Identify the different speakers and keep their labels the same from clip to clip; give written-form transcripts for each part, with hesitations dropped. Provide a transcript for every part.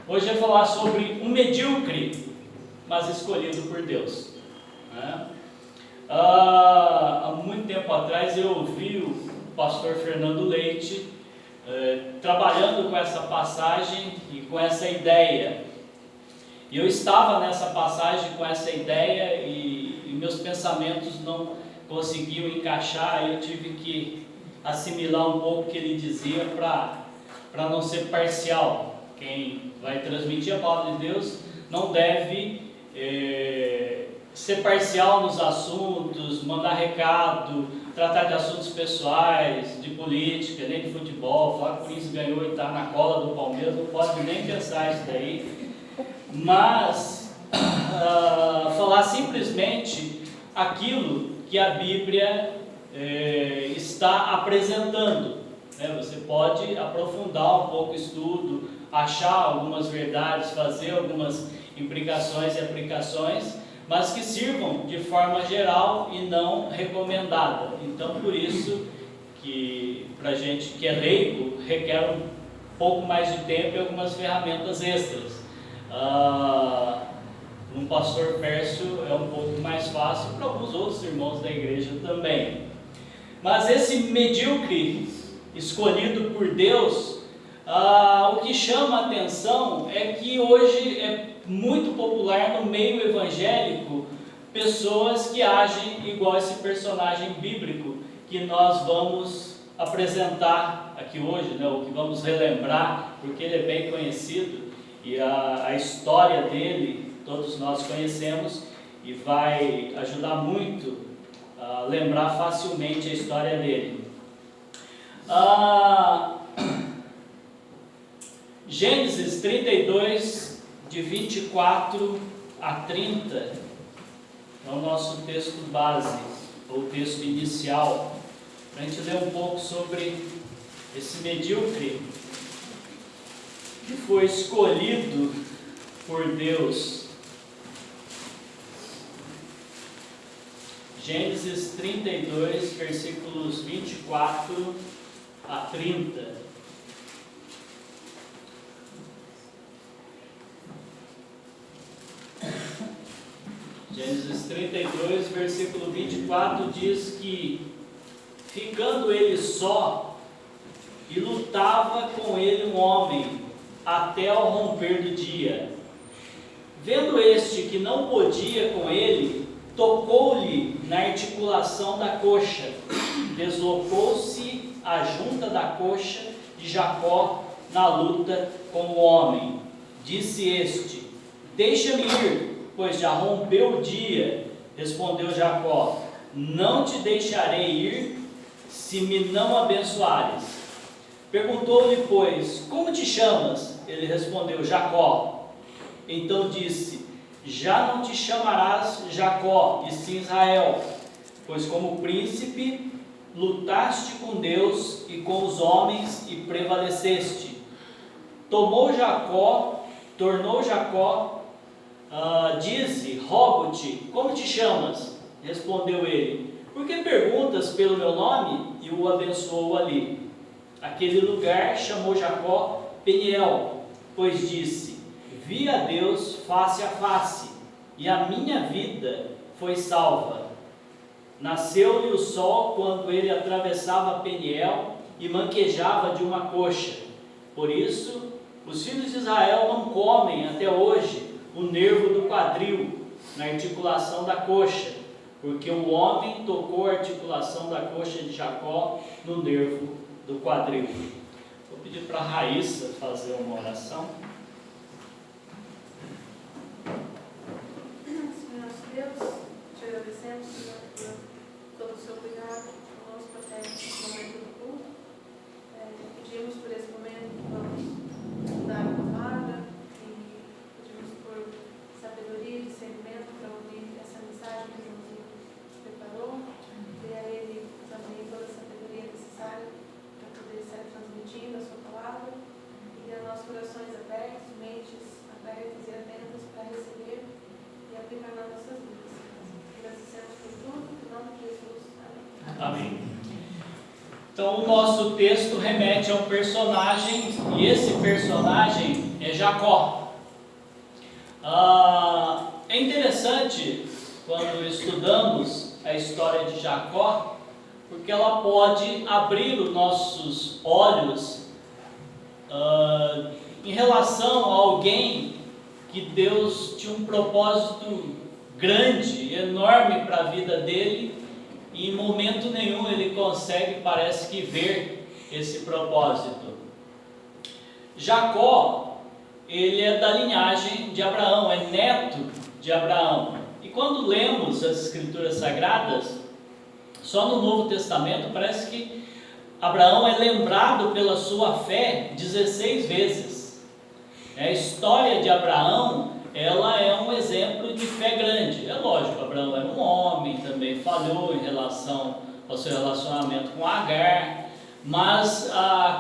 Speaker 1: Hoje eu vou falar sobre um medíocre, mas escolhido por Deus. Há muito tempo atrás eu ouvi o pastor Fernando Leite trabalhando com essa passagem e com essa ideia. E eu estava nessa passagem com essa ideia e meus pensamentos não conseguiam encaixar. Eu tive que assimilar um pouco o que ele dizia para não ser parcial. Quem vai transmitir a palavra de Deus não deve ser parcial nos assuntos, mandar recado, tratar de assuntos pessoais, de política, nem de futebol, falar que o Corinthians ganhou e está na cola do Palmeiras, não pode nem pensar isso daí. Mas falar simplesmente aquilo que a Bíblia está apresentando. Você pode aprofundar um pouco o estudo, achar algumas verdades, fazer algumas implicações e aplicações, mas que sirvam de forma geral e não recomendada. Então, por isso que para a gente que é leigo requer um pouco mais de tempo e algumas ferramentas extras. Um pastor Pércio é um pouco mais fácil, para alguns outros irmãos da igreja também. Mas esse medíocre escolhido por Deus, o que chama a atenção é que hoje é muito popular no meio evangélico pessoas que agem igual esse personagem bíblico que nós vamos apresentar aqui hoje, o que vamos relembrar, porque ele é bem conhecido e a história dele todos nós conhecemos e vai ajudar muito a lembrar facilmente a história dele. Gênesis 32, de 24 a 30, é o nosso texto base, ou texto inicial, para a gente ler um pouco sobre esse medíocre que foi escolhido por Deus. Gênesis 32, versículos 24 a 30. Gênesis 32, versículo 24 diz que, ficando ele só, e lutava com ele um homem, até ao romper do dia. Vendo este que não podia com ele, tocou-lhe na articulação da coxa, deslocou-se a junta da coxa de Jacó na luta com o homem. Disse este: deixa-me ir, pois já rompeu o dia. Respondeu Jacó: não te deixarei ir, se me não abençoares. Perguntou-lhe, pois, como te chamas? Ele respondeu: Jacó. Então disse: já não te chamarás Jacó, e sim Israel, pois como príncipe lutaste com Deus e com os homens e prevaleceste. Tornou Jacó, dize, rogo-te, como te chamas? Respondeu ele: por que perguntas pelo meu nome? E o abençoou ali. Aquele lugar chamou Jacó Peniel, pois disse: vi a Deus face a face, e a minha vida foi salva. Nasceu-lhe o sol quando ele atravessava Peniel e manquejava de uma coxa. Por isso, os filhos de Israel não comem até hoje o nervo do quadril, na articulação da coxa, porque o homem tocou a articulação da coxa de Jacó no nervo do quadril. Vou pedir para a Raíssa fazer uma oração.
Speaker 2: Senhor nosso Deus, te agradecemos, Senhor, por todo o seu cuidado conosco até esse momento do culto. Pedimos por esse momento que vamos estudar a palavra e pedimos por sabedoria e discernimento para ouvir essa mensagem que o irmãozinho preparou. Dê a ele também toda a sabedoria necessária para poder estar transmitindo a sua palavra e dê a nossos corações abertos, mentes abertas e atentas para receber e aplicar nas nossas vidas. Agradecemos por tudo, em nome de Jesus. Amém.
Speaker 1: Amém. Então o nosso texto remete a um personagem, e esse personagem é Jacó. É interessante quando estudamos a história de Jacó, porque ela pode abrir os nossos olhos em relação a alguém que Deus tinha um propósito grande, enorme para a vida dele, e em momento nenhum ele consegue, parece que, ver esse propósito. Jacó, ele é da linhagem de Abraão, é neto de Abraão. E quando lemos as Escrituras Sagradas, só no Novo Testamento parece que Abraão é lembrado pela sua fé 16 vezes. A história de Abraão, ela é um exemplo de fé grande. É lógico, Abraão era um homem, também falhou em relação ao seu relacionamento com Agar, mas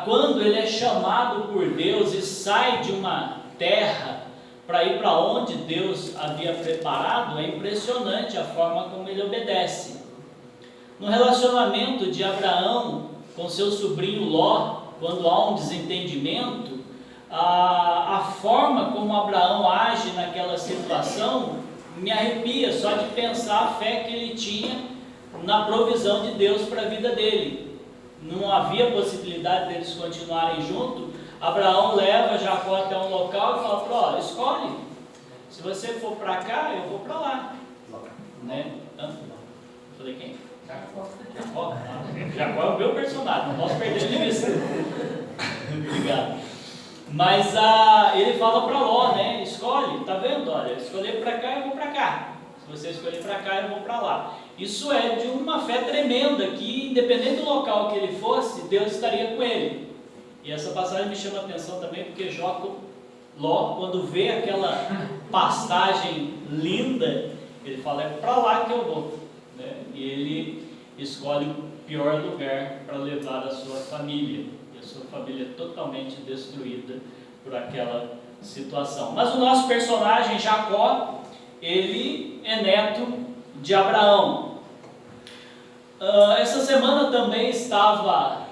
Speaker 1: quando ele é chamado por Deus e sai de uma terra para ir para onde Deus havia preparado, é impressionante a forma como ele obedece. No relacionamento de Abraão com seu sobrinho Ló, quando há um desentendimento, a forma como Abraão age naquela situação me arrepia só de pensar a fé que ele tinha na provisão de Deus para a vida dele. Não havia possibilidade deles continuarem juntos. Abraão leva Jacó até um local e fala: escolhe, se você for para cá, eu vou para lá, né? Falei quem? Jacó. Jacó é o meu personagem, não posso perder de vista. Obrigado. Mas ele fala para Ló, né? Escolhe, tá vendo? Olha, escolher para cá, eu vou para cá. Se você escolher para cá, eu vou para lá. Isso é de uma fé tremenda, que independente do local que ele fosse, Deus estaria com ele. E essa passagem me chama a atenção também, porque Ló, quando vê aquela pastagem linda, ele fala: é para lá que eu vou, né? E ele escolhe o pior lugar para levar a sua família. E a sua família é totalmente destruída por aquela situação. Mas o nosso personagem, Jacó, ele é neto de Abraão. Essa semana também estava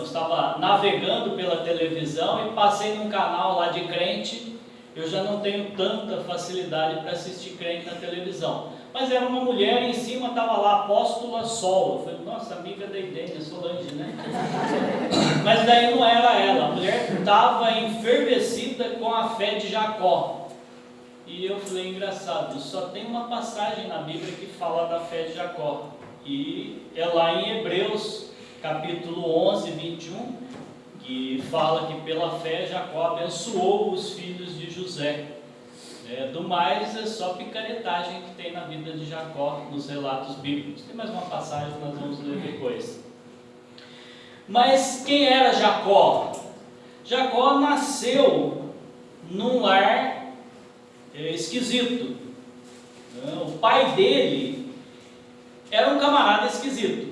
Speaker 1: estava navegando pela televisão e passei num canal lá de crente. Eu já não tenho tanta facilidade para assistir crente na televisão, mas era uma mulher, em cima estava lá, Apóstola Sol. Eu falei: nossa, amiga da Idênia, Solange, né? Mas daí não era ela. A mulher estava enfervecida com a fé de Jacó. E eu falei: engraçado, só tem uma passagem na Bíblia que fala da fé de Jacó, e é lá em Hebreus capítulo 11, 21, que fala que pela fé Jacó abençoou os filhos de José. Do mais, é só picaretagem que tem na vida de Jacó nos relatos bíblicos. Tem mais uma passagem que nós vamos ler depois. Mas quem era Jacó? Jacó nasceu num lar esquisito. O pai dele era um camarada esquisito.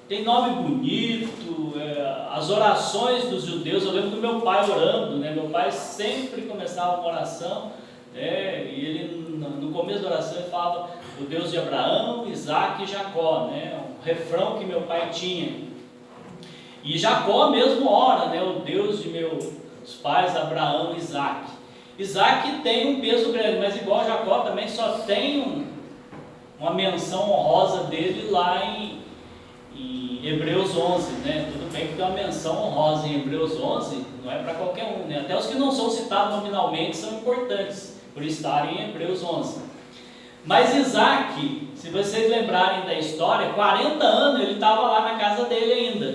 Speaker 1: Tem nome bonito, as orações dos judeus. Eu lembro do meu pai orando, né? Meu pai sempre começava uma oração, e ele, no começo da oração, ele falava: o Deus de Abraão, Isaac e Jacó, né? Um refrão que meu pai tinha. E Jacó mesmo ora, né? O Deus de meus pais, Abraão e Isaac. Isaac tem um peso grande, mas igual Jacó também só tem uma menção honrosa dele lá em Hebreus 11, né? Tudo bem que tem uma menção honrosa em Hebreus 11, não é para qualquer um, né? Até os que não são citados nominalmente são importantes por estarem em Hebreus 11. Mas Isaac, se vocês lembrarem da história, 40 anos ele estava lá na casa dele ainda,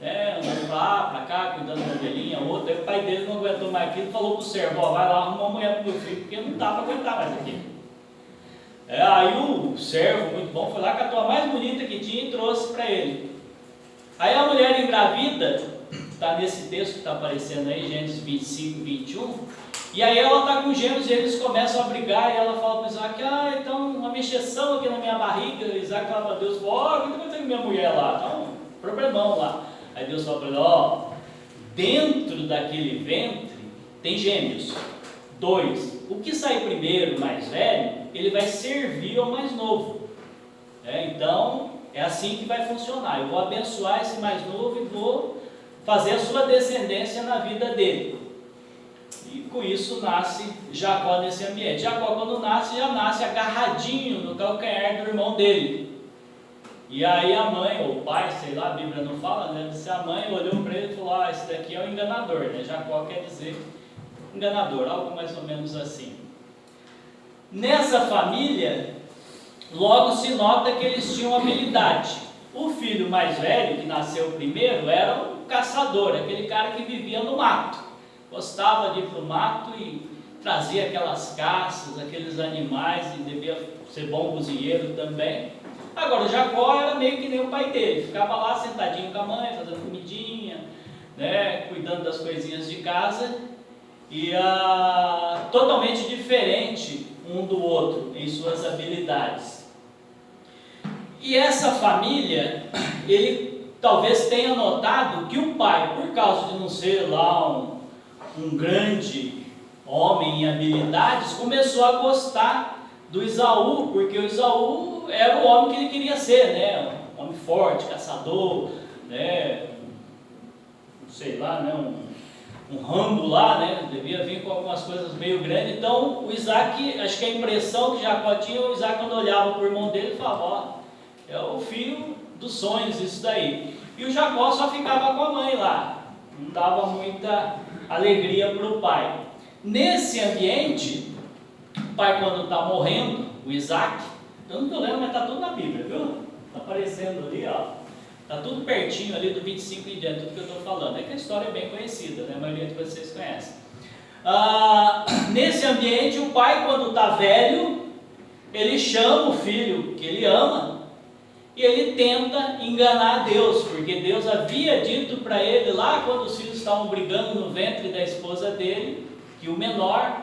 Speaker 1: andando para lá, para cá, cuidando da ovelhinha, outra. Aí o pai dele não aguentou mais aquilo e falou para o servo: vai lá arrumar uma mulher para o meu filho, porque não dá para aguentar mais aqui. Aí o servo, muito bom, foi lá, catou a mais bonita que tinha e trouxe para ele. Aí a mulher engravida, está nesse texto que está aparecendo aí, Gênesis 25, 21, e aí ela está com gêmeos e eles começam a brigar, e ela fala para Isaac: então uma mexeção aqui na minha barriga. E Isaac fala para Deus: o que aconteceu com minha mulher lá? Tá um problemão lá. Aí Deus fala para ele: dentro daquele ventre tem gêmeos, 2. O que sai primeiro, mais velho, ele vai servir ao mais novo. Então, é assim que vai funcionar. Eu vou abençoar esse mais novo e vou fazer a sua descendência na vida dele. E com isso nasce Jacó nesse ambiente. Jacó, quando nasce, já nasce agarradinho no calcanhar do irmão dele. E aí a mãe, ou o pai, sei lá, a Bíblia não fala, né? Se a mãe olhou para ele e falou: ah, esse daqui é o enganador, né? Jacó quer dizer enganador, algo mais ou menos assim. Nessa família, logo se nota que eles tinham habilidade. O filho mais velho, que nasceu primeiro, era um caçador, aquele cara que vivia no mato. Gostava de ir para o mato e trazia aquelas caças, aqueles animais, e devia ser bom cozinheiro também. Agora, Jacó era meio que nem o pai dele, ficava lá sentadinho com a mãe, fazendo comidinha, né, cuidando das coisinhas de casa, e totalmente diferente um do outro em suas habilidades. E essa família, ele talvez tenha notado que o pai, por causa de não ser lá um grande homem em habilidades, começou a gostar do Esaú, porque o Esaú era o homem que ele queria ser, né? Um homem forte, caçador, né? Sei lá, né? Um Rambo lá, né? Devia vir com algumas coisas meio grandes. Então o Isaac, acho que a impressão que Jacó tinha, o Isaac, quando olhava para o irmão dele, falava: ó, é o filho dos sonhos, isso daí. E o Jacó só ficava com a mãe lá, não dava muita alegria para o pai. Nesse ambiente, o pai, quando está morrendo, o Isaac, eu não estou lendo, mas está tudo na Bíblia, viu? Está aparecendo ali, ó. Está tudo pertinho ali do 25 em diante, tudo que eu estou falando. É que a história é bem conhecida, né? A maioria de vocês conhece. Nesse ambiente, o pai, quando está velho, ele chama o filho que ele ama e ele tenta enganar Deus, porque Deus havia dito para ele lá, quando os filhos estavam brigando no ventre da esposa dele, que o menor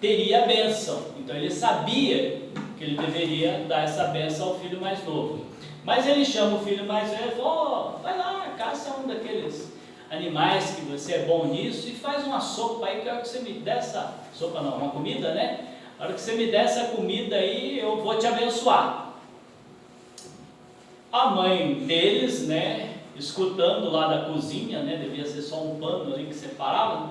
Speaker 1: teria a bênção. Então ele sabia que ele deveria dar essa bênção ao filho mais novo. Mas ele chama o filho mais velho e fala: vai lá, caça um daqueles animais que você é bom nisso e faz uma sopa aí, que a hora que você me der essa sopa, não, uma comida, né? A hora que você me der essa comida aí, eu vou te abençoar. A mãe deles, né, escutando lá da cozinha, né, devia ser só um pano ali que separava,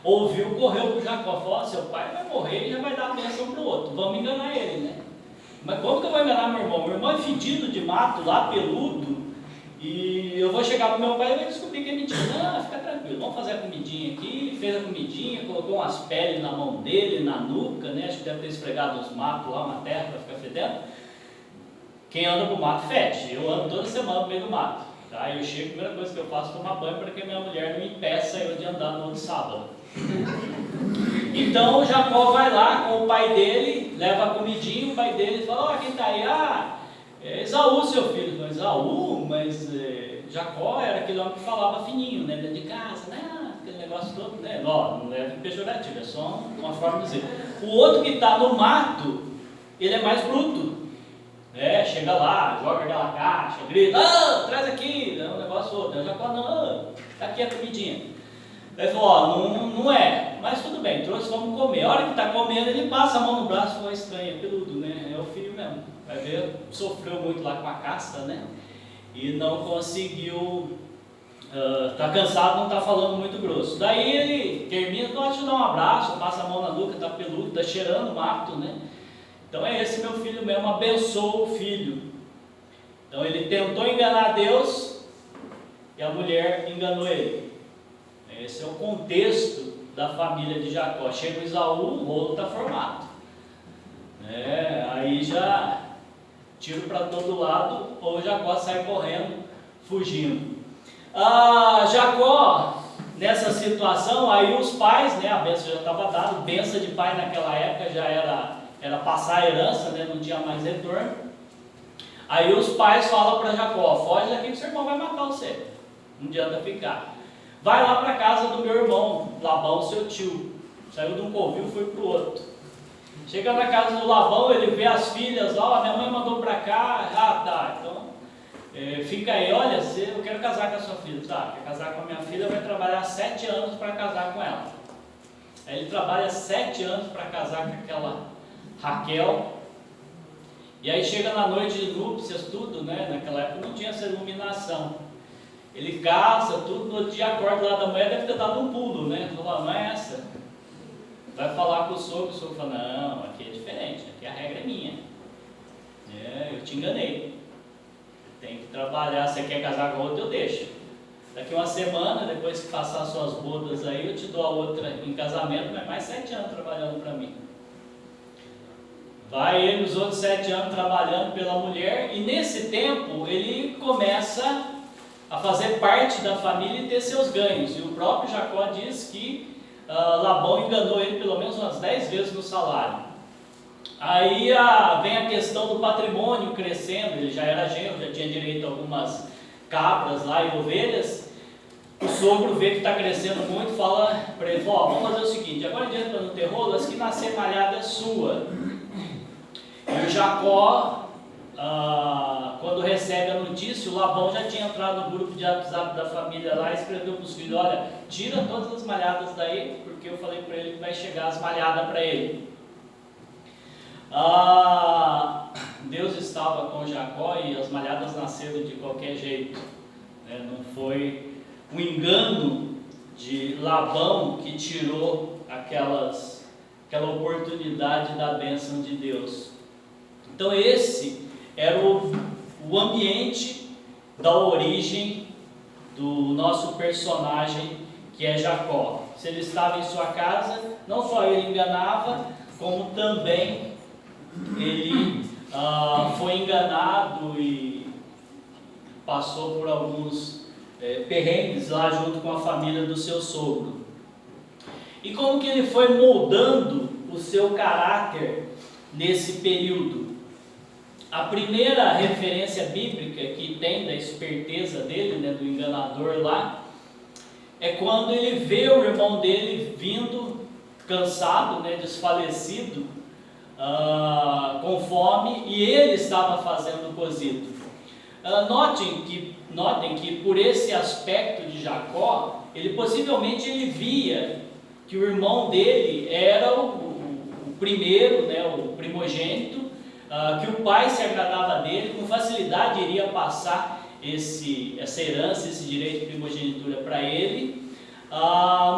Speaker 1: ouviu, correu para o Jacó, falou: seu pai vai morrer e já vai dar a bênção para o outro, vamos enganar ele, né? Mas como que eu vou enganar meu irmão? Meu irmão é fedido de mato, lá peludo, e eu vou chegar para o meu pai e vai descobrir que é mentira. Não, fica tranquilo, vamos fazer a comidinha aqui. Fez a comidinha, colocou umas peles na mão dele, na nuca, né? Acho que deve ter esfregado os matos lá, uma terra para ficar fedendo. Quem anda pro mato fede. Eu ando toda semana no meio do mato, tá? Eu chego, a primeira coisa que eu faço é tomar banho para que minha mulher não me impeça eu de andar no outro sábado. Então Jacó vai lá com o pai dele, leva a comidinha, o pai dele fala: ó, quem está aí? Ah, é Esaú, seu filho. Mas Esaú, mas Jacó era aquele homem que falava fininho, né, dentro de casa, né, aquele negócio todo, né? Não é pejorativo, é só uma forma de dizer. O outro que está no mato, ele é mais bruto. Chega lá, joga aquela caixa, grita: traz aqui, é um negócio outro. Jacó: não, tá aqui a comidinha. Ele falou: não é, mas tudo bem, trouxe, vamos comer. A hora que está comendo, ele passa a mão no braço e fala: estranho, é peludo, né? É o filho mesmo. Vai ver, sofreu muito lá com a caça, né? E não conseguiu, tá cansado, não está falando muito grosso. Daí ele termina: deixa eu dar um abraço, passa a mão na nuca, tá peludo, tá cheirando o mato, né? Então é esse meu filho mesmo, abençoa o filho. Então ele tentou enganar Deus e a mulher enganou ele. Esse é o contexto da família de Jacó. Chega o Esaú, o rolo está formado. Aí já tiro para todo lado, ou Jacó sai correndo, fugindo. Jacó, nessa situação, aí os pais, né, a bênção já estava dada, bênção de pai naquela época já era passar a herança, né, não tinha mais retorno. Aí os pais falam para Jacó: foge daqui que seu irmão vai matar você, não adianta ficar. Vai lá para a casa do meu irmão, Labão, seu tio. Saiu de um covil e foi para o outro. Chega na casa do Labão, ele vê as filhas lá: minha mãe mandou para cá. Tá, então fica aí, olha, eu quero casar com a sua filha. Tá, quer casar com a minha filha, vai trabalhar 7 anos para casar com ela. Aí ele trabalha 7 anos para casar com aquela Raquel. E aí chega na noite de núpcias, tudo, né? Naquela época não tinha essa iluminação. Ele casa, tudo, no outro dia acorda lá da manhã, deve ter dado um pulo, né? Falou, não é essa. Vai falar com o sogro fala, não, aqui é diferente, aqui a regra é minha. Eu te enganei. Tem que trabalhar, você quer casar com a outra, eu deixo. Daqui uma semana, depois que passar suas bodas aí, eu te dou a outra em casamento, mas mais 7 anos trabalhando para mim. Vai ele os outros 7 anos trabalhando pela mulher, e nesse tempo ele começa a fazer parte da família e ter seus ganhos. E o próprio Jacó diz que Labão enganou ele pelo menos umas 10 vezes no salário. Aí vem a questão do patrimônio crescendo, ele já era genro, já tinha direito a algumas cabras lá e ovelhas. O sogro vê que está crescendo muito, fala para ele, vamos fazer o seguinte, agora em diante para não ter rolo, as que nascer malhada é sua. E o Jacó, quando recebe a notícia, o Labão já tinha entrado no grupo de WhatsApp da família lá e escreveu para os filhos, olha, tira todas as malhadas daí, porque eu falei para ele que vai chegar as malhadas para ele. Deus estava com Jacó e as malhadas nasceram de qualquer jeito, né? Não foi um engano de Labão que tirou aquela oportunidade da bênção de Deus. Então esse era o ambiente da origem do nosso personagem, que é Jacó. Se ele estava em sua casa, não só ele enganava, como também ele foi enganado e passou por alguns perrengues lá junto com a família do seu sogro. E como que ele foi moldando o seu caráter nesse período? A primeira referência bíblica que tem da esperteza dele, né, do enganador lá, é quando ele vê o irmão dele vindo cansado, né, desfalecido, com fome, e ele estava fazendo cozido. Notem que por esse aspecto de Jacó, ele possivelmente via que o irmão dele era o primeiro, né, o primogênito, que o pai se agradava dele, com facilidade iria passar essa herança, esse direito de primogenitura para ele,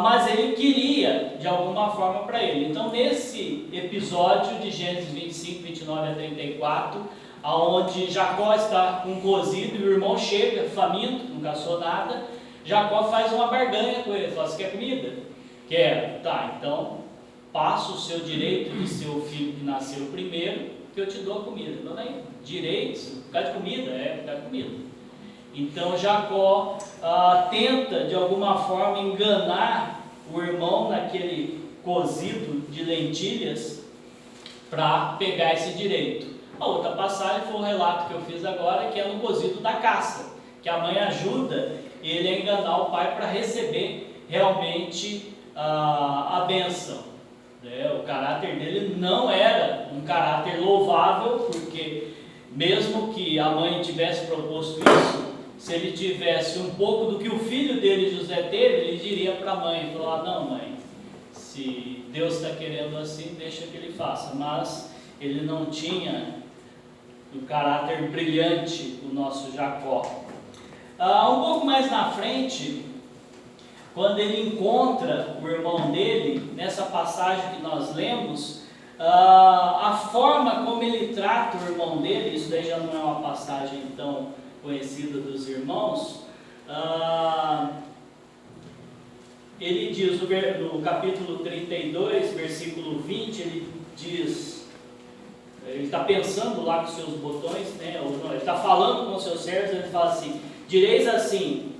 Speaker 1: mas ele queria de alguma forma para ele. Então nesse episódio de Gênesis 25, 29 a 34, onde Jacó está com cozido e o irmão chega faminto, não caçou nada, Jacó faz uma barganha com ele, fala, você quer comida? Quero. Tá, então passa o seu direito de ser o filho que nasceu primeiro, que eu te dou a comida. Então, aí, direitos, por causa de comida? Por causa de comida. Então, Jacó tenta, de alguma forma, enganar o irmão naquele cozido de lentilhas para pegar esse direito. A outra passagem foi o relato que eu fiz agora, que é no cozido da caça, que a mãe ajuda ele a enganar o pai para receber realmente a bênção. O caráter dele não era um caráter louvável, porque mesmo que a mãe tivesse proposto isso, se ele tivesse um pouco do que o filho dele, José, teve, ele diria para a mãe, falar, não mãe, se Deus está querendo assim, deixa que ele faça. Mas ele não tinha o caráter brilhante do nosso Jacó. Um pouco mais na frente, quando ele encontra o irmão dele, nessa passagem que nós lemos, a forma como ele trata o irmão dele, isso daí já não é uma passagem tão conhecida dos irmãos, ele diz no capítulo 32, versículo 20, ele diz, ele está pensando lá com seus botões, né, ele está falando com seus servos, ele fala assim, direis assim,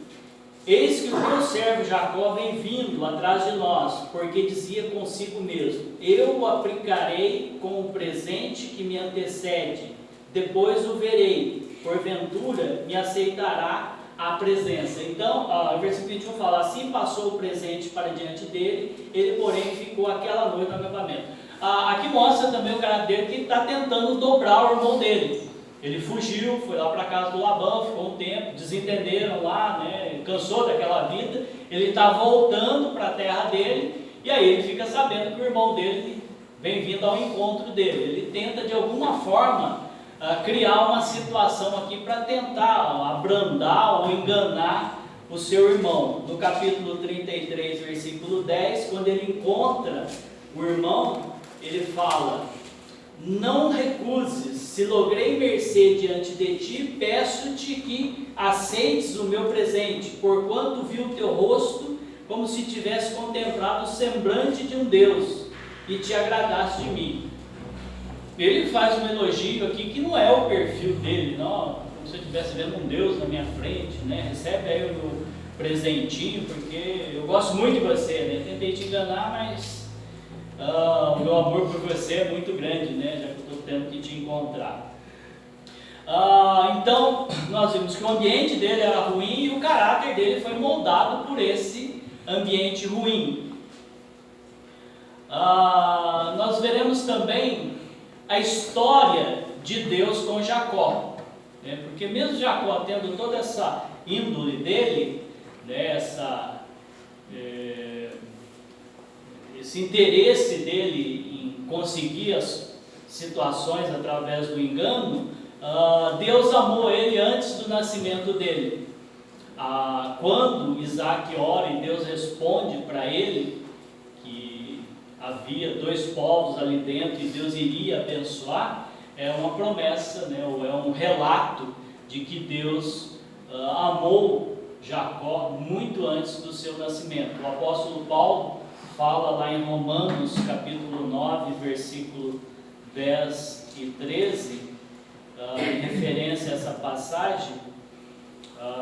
Speaker 1: eis que o teu servo Jacó vem vindo atrás de nós, porque dizia consigo mesmo, eu o aplicarei com o presente que me antecede, depois o verei, porventura me aceitará a presença. Então, o versículo 21 fala, assim passou o presente para diante dele, ele porém ficou aquela noite no acampamento. Aqui mostra também o caráter dele, que está tentando dobrar o irmão dele. Ele fugiu, foi lá para a casa do Labão, ficou um tempo, desentenderam lá, né, cansou daquela vida, ele está voltando para a terra dele, e aí ele fica sabendo que o irmão dele vem vindo ao encontro dele. Ele tenta de alguma forma criar uma situação aqui para tentar abrandar ou enganar o seu irmão. No capítulo 33, versículo 10, quando ele encontra o irmão, ele fala: não recuses, se logrei mercê diante de ti, peço-te que aceites o meu presente, porquanto vi o teu rosto como se tivesse contemplado o semblante de um Deus, e te agradaste de mim. Ele faz um elogio aqui que não é o perfil dele, não, como se eu estivesse vendo um Deus na minha frente, né? Recebe aí o meu presentinho, porque eu gosto muito de você, né? Tentei te enganar, mas o meu amor por você é muito grande, né? Já que eu estou tendo que te encontrar. Então, nós vimos que o ambiente dele era ruim e o caráter dele foi moldado por esse ambiente ruim. Nós veremos também a história de Deus com Jacó, né? Porque mesmo Jacó tendo toda essa índole dele, né? Esse interesse dele em conseguir as situações através do engano, Deus amou ele antes do nascimento dele. Quando Isaac ora e Deus responde para ele que havia 2 povos ali dentro e Deus iria abençoar, é uma promessa, né, ou é um relato de que Deus amou Jacó muito antes do seu nascimento. O apóstolo Paulo fala lá em Romanos capítulo 9, versículo 10 e 13, em referência a essa passagem,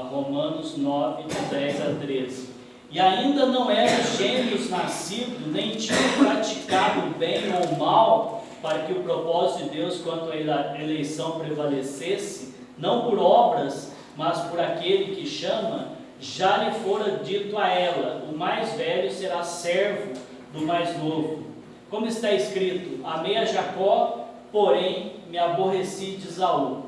Speaker 1: Romanos 9, de 10 a 13. E ainda não eram gêmeos nascidos, nem tinham praticado bem ou mal, para que o propósito de Deus quanto à eleição prevalecesse, não por obras, mas por aquele que chama. Já lhe fora dito a ela: o mais velho será servo do mais novo. Como está escrito: amei a Jacó, porém me aborreci de Esaú.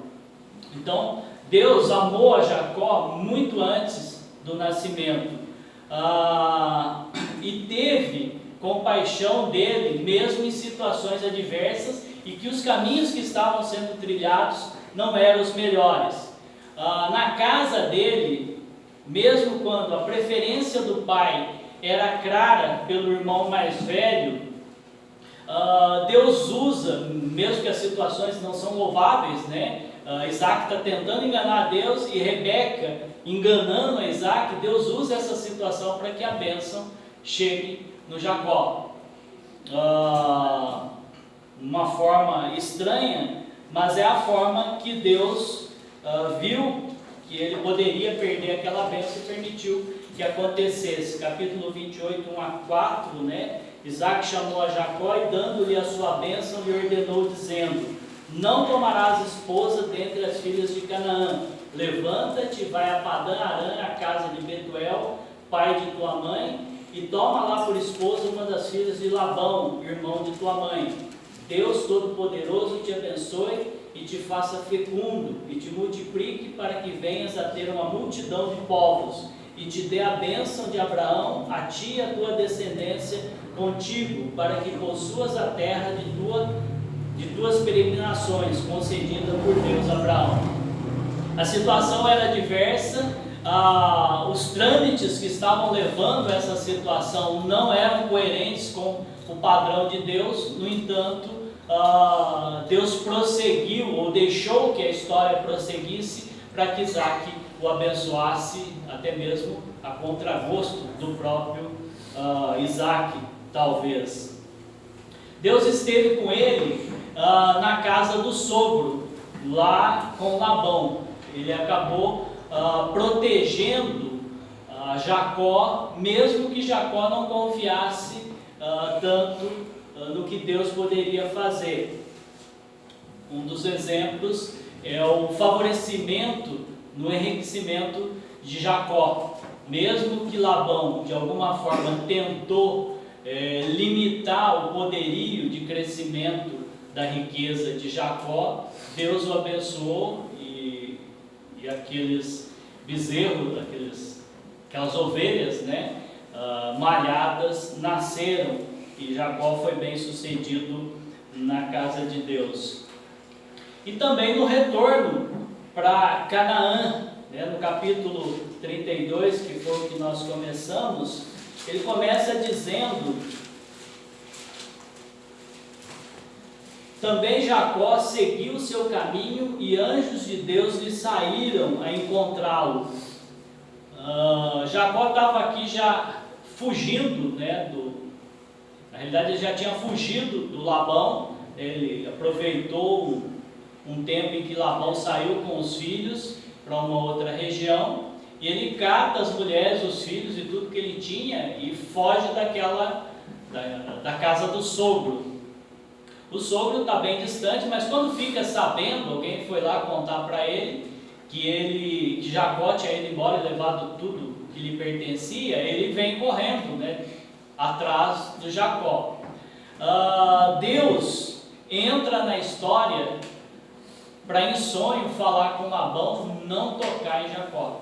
Speaker 1: Então, Deus amou a Jacó muito antes do nascimento, e teve compaixão dele, mesmo em situações adversas, e que os caminhos que estavam sendo trilhados não eram os melhores. Na casa dele, mesmo quando a preferência do pai era clara pelo irmão mais velho, Deus usa, mesmo que as situações não são louváveis, né? Isaac está tentando enganar a Deus e Rebeca enganando a Isaac. Deus usa essa situação para que a bênção chegue no Jacó. Uma forma estranha, mas é a forma que Deus viu que ele poderia perder aquela bênção e permitiu que acontecesse. Capítulo 28, 1 a 4, né? Isaac chamou a Jacó e, dando-lhe a sua bênção, lhe ordenou, dizendo: não tomarás esposa dentre as filhas de Canaã. Levanta-te, vai a Padã Arã, a casa de Betuel, pai de tua mãe, e toma lá por esposa uma das filhas de Labão, irmão de tua mãe. Deus Todo-Poderoso te abençoe e te faça fecundo, e te multiplique, para que venhas a ter uma multidão de povos, e te dê a bênção de Abraão, a ti e a tua descendência contigo, para que possuas a terra de tuas peregrinações, concedida por Deus a Abraão. A situação era diversa, os trâmites que estavam levando a essa situação não eram coerentes com o padrão de Deus. No entanto, Deus prosseguiu, ou deixou que a história prosseguisse, para que Isaac o abençoasse, até mesmo a contragosto do próprio Isaac, talvez. Deus esteve com ele na casa do sogro, lá com Labão. Ele acabou protegendo Jacó, mesmo que Jacó não confiasse tanto no que Deus poderia fazer. Um dos exemplos é o favorecimento no enriquecimento de Jacó. Mesmo que Labão, de alguma forma, tentou limitar o poderio de crescimento da riqueza de Jacó, Deus o abençoou, e aqueles bezerros, aquelas ovelhas, né, malhadas, nasceram, e Jacó foi bem sucedido na casa de Deus. E também no retorno para Canaã, né, no capítulo 32, que foi o que nós começamos, ele começa dizendo: também Jacó seguiu o seu caminho e anjos de Deus lhe saíram a encontrá-lo. Jacó estava aqui já fugindo, né, na realidade ele já tinha fugido do Labão. Ele aproveitou um tempo em que Labão saiu com os filhos para uma outra região, e ele cata as mulheres, os filhos e tudo que ele tinha e foge da casa do sogro. O sogro está bem distante, mas quando fica sabendo, alguém foi lá contar para ele que Jacó tinha ido embora e levado tudo que lhe pertencia, ele vem correndo, né, atrás de Jacó. Deus entra na história para, em sonho, falar com Labão não tocar em Jacó.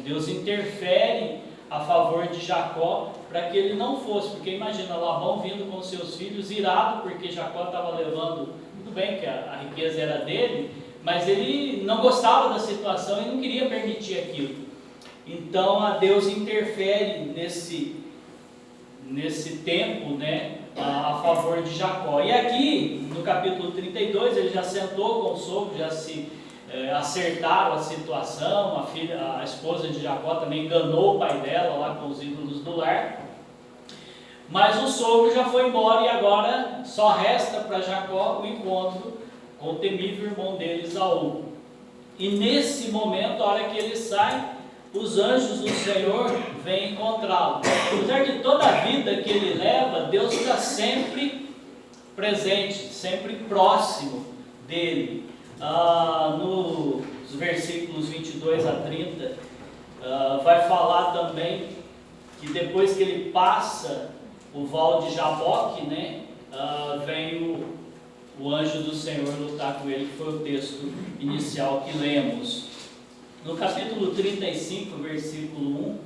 Speaker 1: Deus interfere a favor de Jacó para que ele não fosse, porque imagina Labão vindo com seus filhos irado porque Jacó estava levando, tudo bem que a riqueza era dele, mas ele não gostava da situação e não queria permitir aquilo. Então a Deus interfere nesse tempo, né, a favor de Jacó. E aqui no capítulo 32 ele já sentou com o sogro, já se acertaram a situação. A esposa de Jacó também enganou o pai dela lá com os ídolos do lar, mas o sogro já foi embora e agora só resta para Jacó o encontro com o temível irmão dele, Esaú. E nesse momento, a hora que ele sai, os anjos do Senhor vêm encontrá-lo. Apesar de toda a vida que ele leva, Deus está sempre presente, sempre próximo dele. Nos versículos 22 a 30, vai falar também que depois que ele passa o val de Jaboque, né, vem o anjo do Senhor lutar com ele, que foi o texto inicial que lemos. No capítulo 35, versículo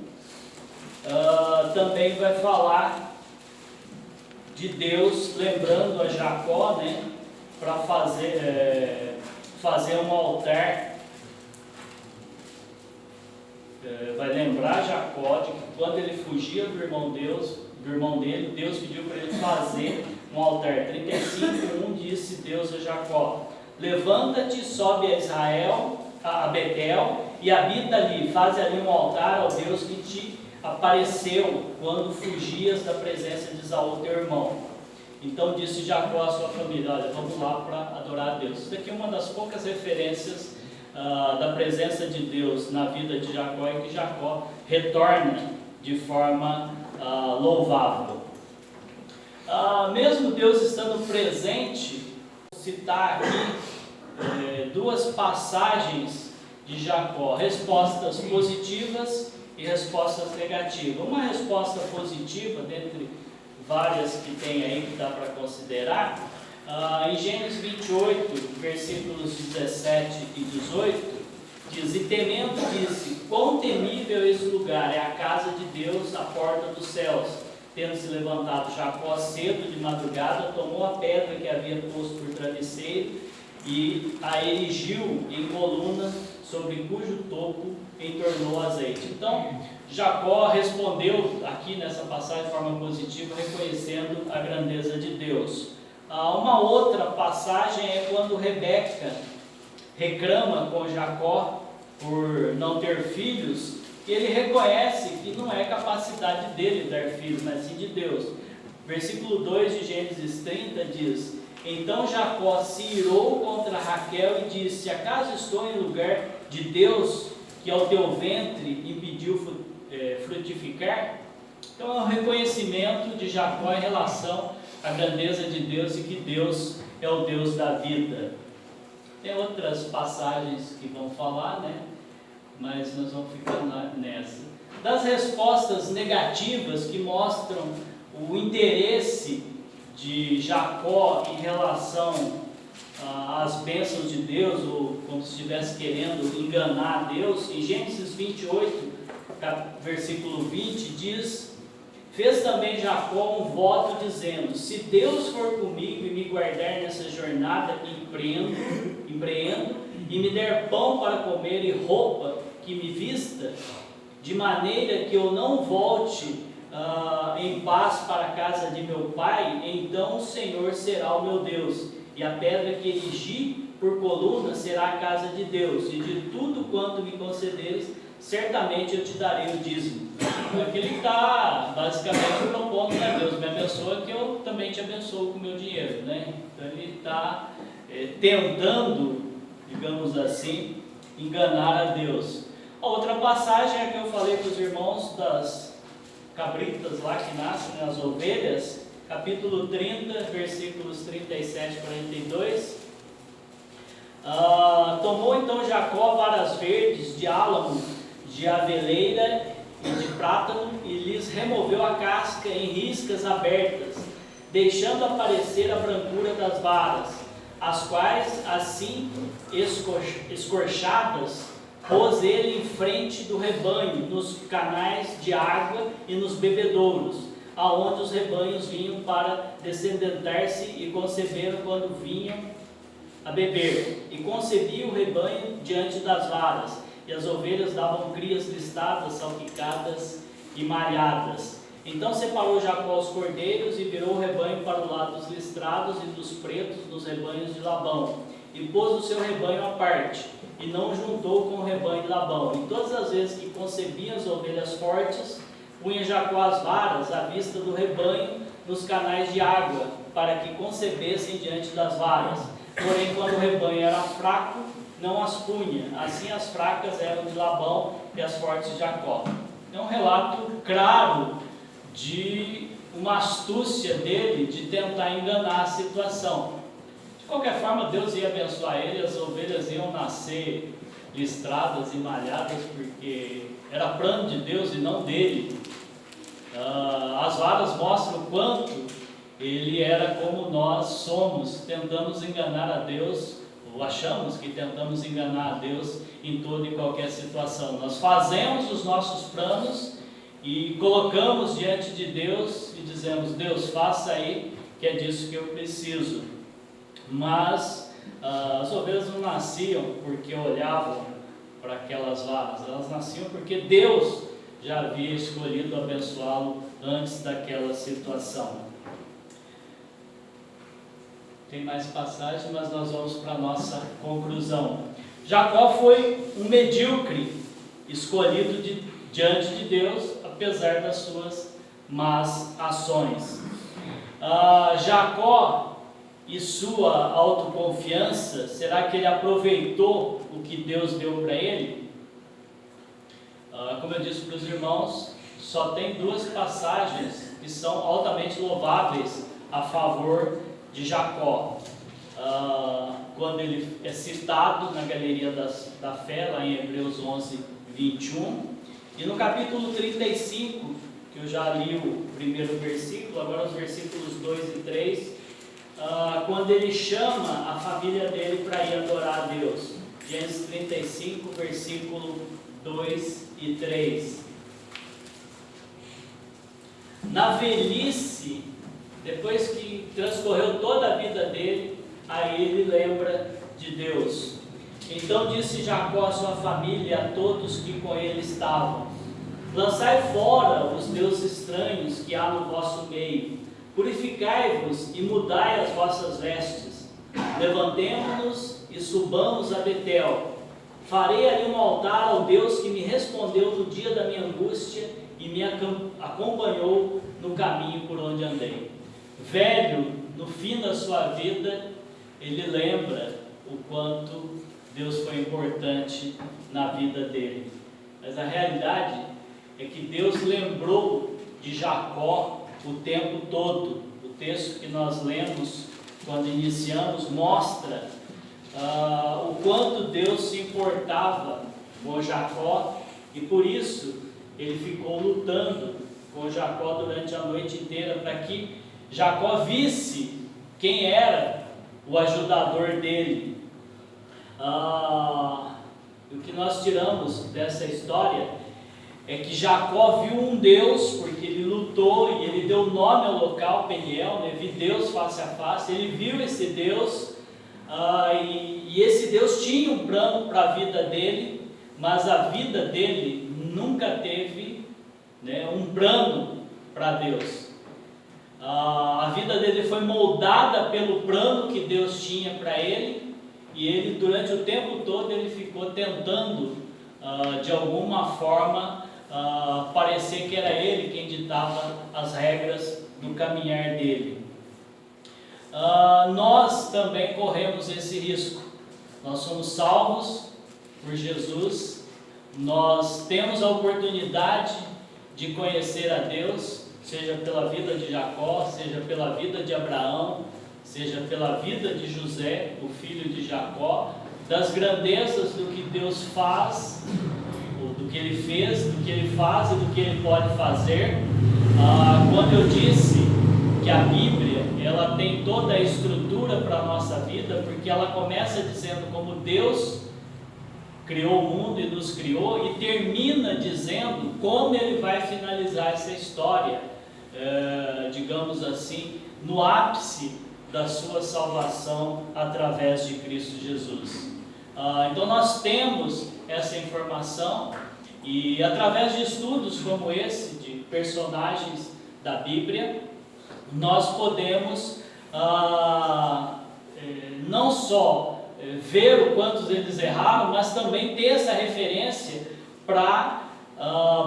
Speaker 1: 1, também vai falar de Deus lembrando a Jacó, né, para fazer um altar. Vai lembrar Jacó de que quando ele fugia do irmão dele, Deus pediu para ele fazer um altar. 35:1 disse Deus a Jacó: levanta-te, sobe a Betel e habita ali, faz ali um altar ao Deus que te apareceu quando fugias da presença de Esaú teu irmão. Então disse Jacó à sua família: olha, vamos lá para adorar a Deus. Isso daqui é uma das poucas referências da presença de Deus na vida de Jacó, é que Jacó retorna de forma louvável. Mesmo Deus estando presente, vou citar aqui duas passagens de Jacó, respostas positivas e respostas negativas. Uma resposta positiva, dentre várias que tem aí que dá para considerar, em Gênesis 28, versículos 17 e 18, diz: e temendo disse, quão temível esse lugar, é a casa de Deus, a porta dos céus. Tendo se levantado Jacó cedo de madrugada, tomou a pedra que havia posto por travesseiro e a erigiu em coluna, sobre cujo topo entornou azeite. Então Jacó respondeu aqui nessa passagem de forma positiva, reconhecendo a grandeza de Deus. Uma outra passagem é quando Rebeca reclama com Jacó por não ter filhos, e ele reconhece que não é capacidade dele dar filhos, mas sim de Deus. Versículo 2 de Gênesis 30 diz: então Jacó se irou contra Raquel e disse: acaso estou em lugar de Deus, que ao teu ventre impediu frutificar? Então é um reconhecimento de Jacó em relação à grandeza de Deus e que Deus é o Deus da vida. Tem outras passagens que vão falar, né? Mas nós vamos ficar nessa. Das respostas negativas que mostram o interesse de Jacó em relação às bênçãos de Deus, ou como se estivesse querendo enganar Deus, em Gênesis 28, versículo 20, diz: fez também Jacó um voto dizendo: se Deus for comigo e me guardar nessa jornada que empreendo, e me der pão para comer e roupa que me vista, de maneira que eu não volte em paz para a casa de meu pai, então o Senhor será o meu Deus, e a pedra que erigi por coluna será a casa de Deus, e de tudo quanto me concederes, certamente eu te darei o dízimo. Então aqui ele está basicamente propondo para Deus: me abençoa que eu também te abençoo com o meu dinheiro, né? Então ele está tentando, digamos assim, enganar a Deus. A outra passagem é a que eu falei para os irmãos das cabritas lá que nascem, né, as ovelhas, capítulo 30, versículos 37 a 42. Tomou então Jacó varas verdes de álamo, de aveleira e de plátano, e lhes removeu a casca em riscas abertas, deixando aparecer a brancura das varas, as quais, assim escorchadas, pôs ele em frente do rebanho, nos canais de água e nos bebedouros, aonde os rebanhos vinham para descendentar-se e conceberam quando vinham a beber. E concebia o rebanho diante das varas, e as ovelhas davam crias listadas, salpicadas e malhadas. Então separou Jacó os cordeiros e virou o rebanho para o lado dos listrados e dos pretos nos rebanhos de Labão, e pôs o seu rebanho à parte, e não juntou com o rebanho de Labão. E todas as vezes que concebiam as ovelhas fortes, punha Jacó as varas à vista do rebanho nos canais de água, para que concebessem diante das varas. Porém, quando o rebanho era fraco, não as punha. Assim as fracas eram de Labão e as fortes de Jacó. É um relato claro de uma astúcia dele de tentar enganar a situação. De qualquer forma, Deus ia abençoar ele, as ovelhas iam nascer listradas e malhadas, porque era plano de Deus e não dele. As varas mostram o quanto ele era como nós somos, tentamos enganar a Deus, ou achamos que tentamos enganar a Deus em toda e qualquer situação. Nós fazemos os nossos planos e colocamos diante de Deus e dizemos: Deus, faça aí, que é disso que eu preciso. Mas as ovelhas não nasciam porque olhavam para aquelas varas, elas nasciam porque Deus já havia escolhido abençoá-lo antes daquela situação. Tem mais passagem, mas nós vamos para a nossa conclusão. Jacó foi um medíocre escolhido diante de Deus, apesar das suas más ações. Jacó e sua autoconfiança, será que ele aproveitou o que Deus deu para ele? Como eu disse para os irmãos, só tem duas passagens que são altamente louváveis a favor de Jacó. Quando ele é citado na galeria da fé, lá em Hebreus 11, 21, e no capítulo 35, que eu já li o primeiro versículo, agora os versículos 2 e 3, quando ele chama a família dele para ir adorar a Deus. Gênesis 35, versículo 2 e 3. Na velhice, depois que transcorreu toda a vida dele, aí ele lembra de Deus. Então disse Jacó à sua família e a todos que com ele estavam: lançai fora os deuses estranhos que há no vosso meio, purificai-vos e mudai as vossas vestes. Levantemo-nos e subamos a Betel. Farei ali um altar ao Deus que me respondeu no dia da minha angústia e me acompanhou no caminho por onde andei. Velho, no fim da sua vida, ele lembra o quanto Deus foi importante na vida dele. Mas a realidade é que Deus lembrou de Jacó o tempo todo. O texto que nós lemos quando iniciamos mostra o quanto Deus se importava com Jacó, e por isso ele ficou lutando com Jacó durante a noite inteira, para que Jacó visse quem era o ajudador dele. O que nós tiramos dessa história é que Jacó viu um Deus, porque ele lutou e ele deu nome ao local, Peniel, né? Vi Deus face a face. Ele viu esse Deus, e esse Deus tinha um plano para a vida dele, mas a vida dele nunca teve, né, um plano para Deus. A vida dele foi moldada pelo plano que Deus tinha para ele, e ele, durante o tempo todo, ele ficou tentando, de alguma forma, parecer que era ele quem ditava as regras do caminhar dele. Nós também corremos esse risco. Nós somos salvos por Jesus, nós temos a oportunidade de conhecer a Deus, seja pela vida de Jacó, seja pela vida de Abraão, seja pela vida de José, o filho de Jacó, das grandezas do que Deus faz, do que Ele fez, do que Ele faz e do que Ele pode fazer. Quando eu disse que a Bíblia, ela tem toda a estrutura para a nossa vida, porque ela começa dizendo como Deus criou o mundo e nos criou, e termina dizendo como Ele vai finalizar essa história, digamos assim, no ápice da sua salvação através de Cristo Jesus. Então nós temos essa informação, e através de estudos como esse, de personagens da Bíblia, nós podemos não só ver o quantos eles erraram, mas também ter essa referência para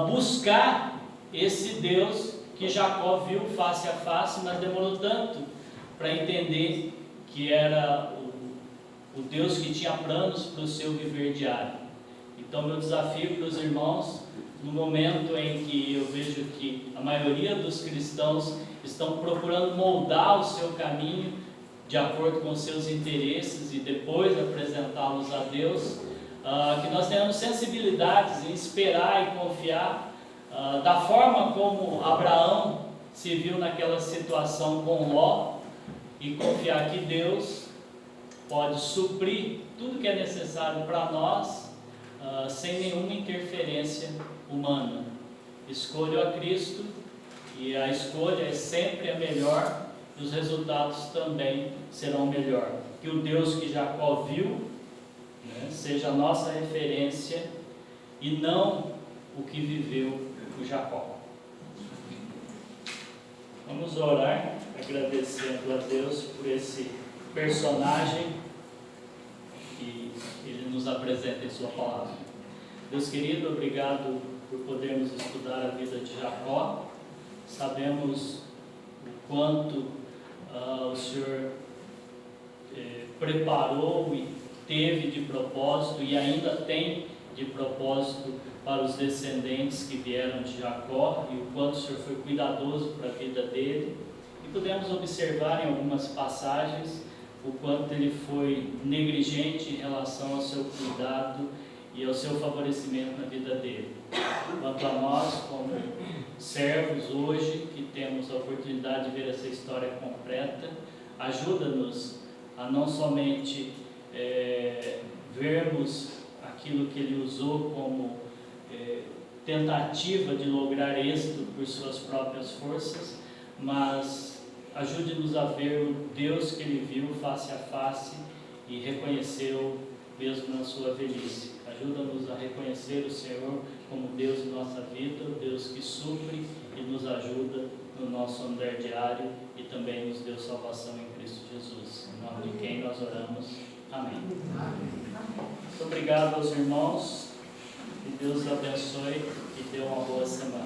Speaker 1: buscar esse Deus que Jacó viu face a face, mas demorou tanto para entender que era o Deus que tinha planos para o seu viver diário. Então, meu desafio para os irmãos, no momento em que eu vejo que a maioria dos cristãos estão procurando moldar o seu caminho de acordo com os seus interesses e depois apresentá-los a Deus, que nós tenhamos sensibilidades em esperar e confiar, da forma como Abraão se viu naquela situação com Ló, e confiar que Deus pode suprir tudo que é necessário para nós, sem nenhuma interferência humana. Escolho a Cristo, e a escolha é sempre a melhor, e os resultados também serão melhor. Que o Deus que Jacó viu, né, seja a nossa referência e não o que viveu o Jacó. Vamos orar, agradecendo a Deus por esse personagem que Ele nos apresenta em Sua palavra. Deus querido, obrigado por podermos estudar a vida de Jacó. Sabemos o quanto o Senhor preparou e teve de propósito e ainda tem de propósito para os descendentes que vieram de Jacó, e o quanto o Senhor foi cuidadoso para a vida dele. E pudemos observar em algumas passagens o quanto ele foi negligente em relação ao seu cuidado e ao seu favorecimento na vida dele. Quanto a nós, como servos hoje, que temos a oportunidade de ver essa história completa, ajuda-nos a não somente vermos aquilo que ele usou como tentativa de lograr êxito por suas próprias forças, mas ajude-nos a ver o Deus que ele viu face a face e reconheceu mesmo na sua velhice. Ajuda-nos a reconhecer o Senhor como Deus em nossa vida, o Deus que supre e nos ajuda no nosso andar diário e também nos deu salvação em Cristo Jesus. Em nome de quem nós oramos. Amém. Muito obrigado aos irmãos, que Deus abençoe e dê uma boa semana.